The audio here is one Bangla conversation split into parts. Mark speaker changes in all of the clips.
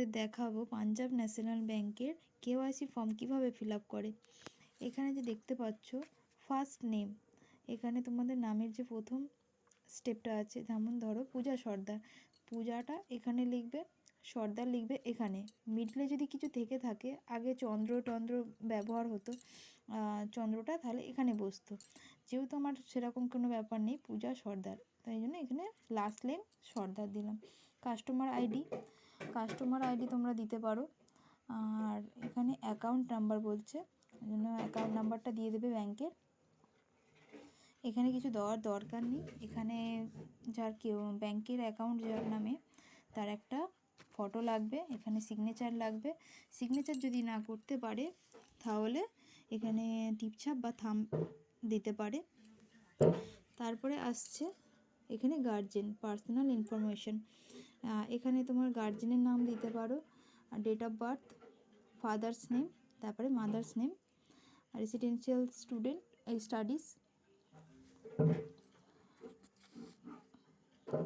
Speaker 1: তোমাদের দেখাবো পাঞ্জাব ন্যাশনাল ব্যাংকের কেওয়াইসি ফর্ম কিভাবে ফিল আপ করে। এখানে যে দেখতে পাচ্ছ ফার্স্ট নেম, এখানে তোমাদের নামের যে প্রথম স্টেপটা আছে, যেমন ধরো পূজা সর্দার, পূজাটা এখানে লিখবে, সর্দার লিখবে এখানে। মিডলে যদি কিছু থেকে থাকে, আগে চন্দ্র ব্যবহার হতো, চন্দ্রটা তাহলে এখানে বসতো। যেহেতু আমার সেরকম কোনো ব্যাপার নেই, পূজা সর্দার, তাই জন্য এখানে লাস্ট নেম সর্দার দিলাম। কাস্টমার আইডি তোমরা দিতে পারো। আর এখানে অ্যাকাউন্ট নাম্বার বলছে, এই জন্য অ্যাকাউন্ট নাম্বারটা দিয়ে দেবে ব্যাংকের। এখানে কিছু দেওয়ার দরকার নেই, এখানে যার কেউ ব্যাংকের অ্যাকাউন্ট যার নামে তার একটা ফটো লাগবে, এখানে সিগনেচার লাগবে। সিগনেচার যদি না করতে পারে তাহলে এখানে টিপছাপ বা থাম্ব দিতে পারে। তারপরে আসছে এখানে গার্জেন পার্সোনাল ইনফরমেশন, এখানে তোমার গার্জেনের নাম দিতে পারো, date of birth, father's name, তারপরে mother's name, residential studies,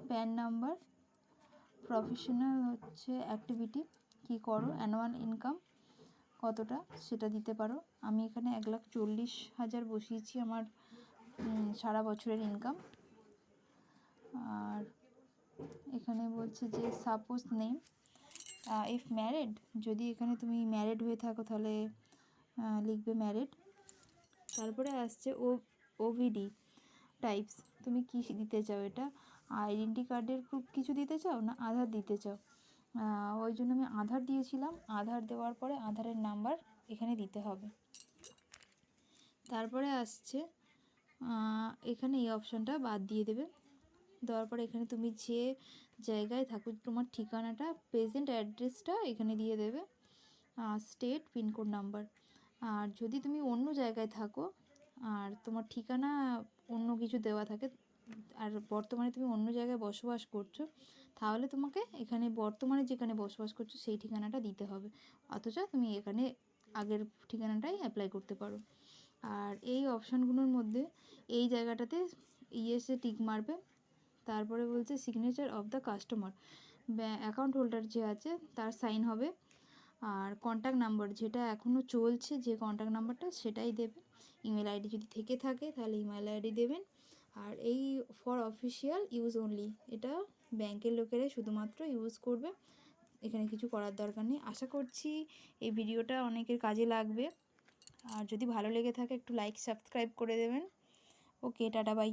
Speaker 1: PAN number, professional হচ্ছে অ্যাক্টিভিটি, কী করো, অ্যানুয়াল ইনকাম কতটা সেটা দিতে পারো। আমি এখানে 1,40,000 বসিয়েছি আমার সারা বছরের ইনকাম। আর এখানে বলছে যে সাপোজ নেম, ইফ ম্যারিড, যদি এখানে তুমি ম্যারিড হয়ে থাকো তাহলে লিখবে ম্যারিড। তারপরে আসছে ওভিডি টাইপস, তুমি কী দিতে চাও, এটা আইডেন্টি কার্ডের প্রুফ কিছু দিতে চাও না আধার দিতে চাও। ওই জন্য আমি আধার দিয়েছিলাম, আধার দেওয়ার পরে আধারের নাম্বার এখানে দিতে হবে। তারপরে আসছে এখানে এই অপশানটা বাদ দিয়ে দেবে, দেওয়ার পরে এখানে তুমি যে জায়গায় থাকো তোমার ঠিকানাটা, প্রেজেন্ট অ্যাড্রেসটা এখানে দিয়ে দেবে, স্টেট, পিনকোড, নাম্বার। আর যদি তুমি অন্য জায়গায় থাকো আর তোমার ঠিকানা অন্য কিছু দেওয়া থাকে, আর বর্তমানে তুমি অন্য জায়গায় বসবাস করছো, তাহলে তোমাকে এখানে বর্তমানে যেখানে বসবাস করছো সেই ঠিকানাটা দিতে হবে, অথচ তুমি এখানে আগের ঠিকানাটাই অ্যাপ্লাই করতে পারো। আর এই অপশানগুলোর মধ্যে এই জায়গাটাতে ইয়েসে টিক মারবে। তারপরে বলছে signature of the customer, account holder যে আছে তার সাইন হবে। আর কন্ট্যাক্ট নাম্বার যেটা এখনও চলছে, যে কন্ট্যাক্ট নাম্বারটা সেটাই দেবে। ইমেল আইডি যদি থেকে থাকে তাহলে ইমেল আইডি দেবেন। আর এই ফর অফিসিয়াল ইউজ অনলি, এটা ব্যাংকের লোকেরাই শুধুমাত্র ইউজ করবে, এখানে কিছু করার দরকার নেই। আশা করছি এই ভিডিওটা অনেকের কাজে লাগবে, আর যদি ভালো লেগে থাকে একটু লাইক সাবস্ক্রাইব করে দেবেন। ওকে, টাটা, বাই।